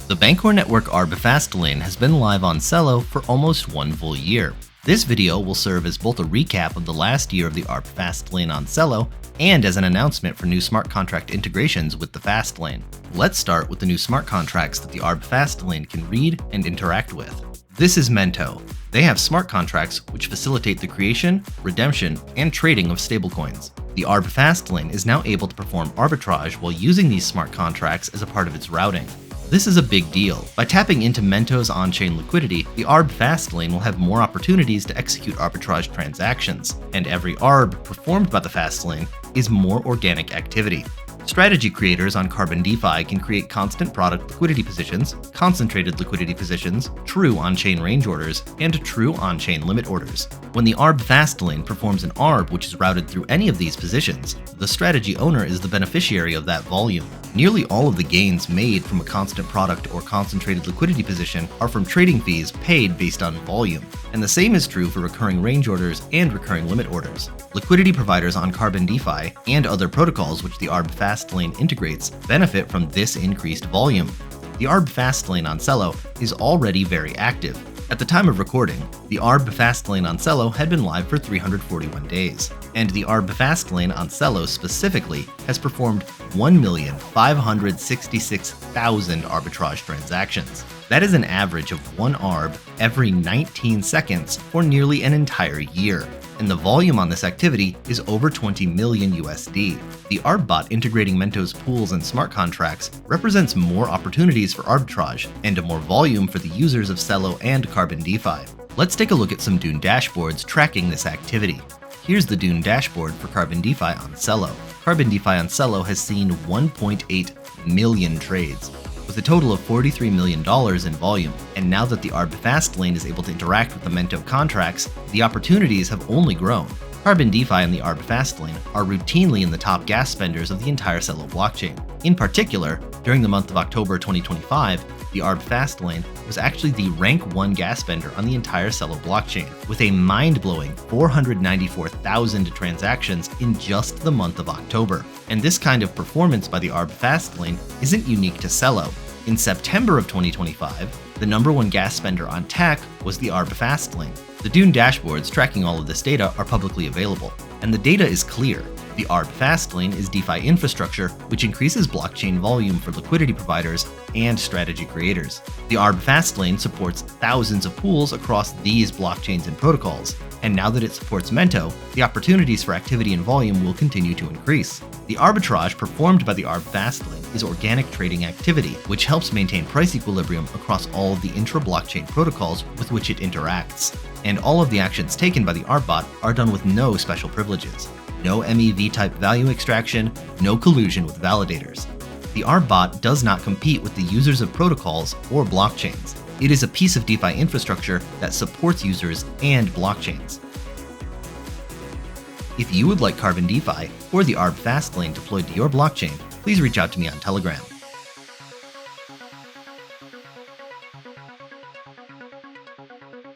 The Bancor Network ARB fast lane has been live on Celo for almost one full year. This video will serve as both a recap of the last year of the ARB fast lane on Celo and as an announcement for new smart contract integrations with the fast lane. Let's start with the new smart contracts that the ARB fast lane can read and interact with. This is Mento. They have smart contracts which facilitate the creation, redemption, and trading of stablecoins. The ARB fast lane is now able to perform arbitrage while using these smart contracts as a part of its routing. This is a big deal. By tapping into Mento's on-chain liquidity, the ARB fast lane will have more opportunities to execute arbitrage transactions, and every ARB performed by the fast lane is more organic activity. Strategy creators on CarbonDeFi can create constant product liquidity positions, concentrated liquidity positions, true on-chain range orders, and true on-chain limit orders. When the ARB fast lane performs an ARB which is routed through any of these positions, the strategy owner is the beneficiary of that volume. Nearly all of the gains made from a constant product or concentrated liquidity position are from trading fees paid based on volume, and the same is true for recurring range orders and recurring limit orders. Liquidity providers on CarbonDeFi and other protocols which the ARB fast lane integrates benefit from this increased volume. The ARB fast lane on Celo is already very active. At the time of recording, the ARB fast lane on Celo had been live for 341 days, and the ARB fast lane on Celo specifically has performed 1,566,000 arbitrage transactions. That is an average of one ARB every 19 seconds for nearly an entire year, and the volume on this activity is over 20 million USD. The ARB bot integrating Mento's pools and smart contracts represents more opportunities for arbitrage and more volume for the users of Celo and CarbonDeFi. Let's take a look at some Dune dashboards tracking this activity. Here's the Dune dashboard for CarbonDeFi on Celo. CarbonDeFi on Celo has seen 1.8 million trades, with a total of $43 million in volume. And now that the ARB fast lane is able to interact with the Mento contracts, the opportunities have only grown. CarbonDeFi and the ARB fast lane are routinely in the top gas spenders of the entire Celo blockchain. In particular, during the month of October 2025, the ARB fast lane was actually the rank 1 gas spender on the entire Celo blockchain, with a mind-blowing 494,000 transactions in just the month of October. And this kind of performance by the ARB fast lane isn't unique to Celo. In September of 2025, the number 1 gas spender on TAC was the ARB fast lane. The Dune dashboards tracking all of this data are publicly available, and the data is clear. The ARB fast lane is DeFi infrastructure which increases blockchain volume for liquidity providers and strategy creators. The ARB fast lane supports thousands of pools across these blockchains and protocols, and now that it supports Mento, the opportunities for activity and volume will continue to increase. The arbitrage performed by the ARB fast lane is organic trading activity, which helps maintain price equilibrium across all of the intra-blockchain protocols with which it interacts. And all of the actions taken by the ARB bot are done with no special privileges. No MEV-type value extraction, no collusion with validators. The ARB bot does not compete with the users of protocols or blockchains. It is a piece of DeFi infrastructure that supports users and blockchains. If you would like CarbonDeFi or the ARB fast lane deployed to your blockchain, please reach out to me on Telegram.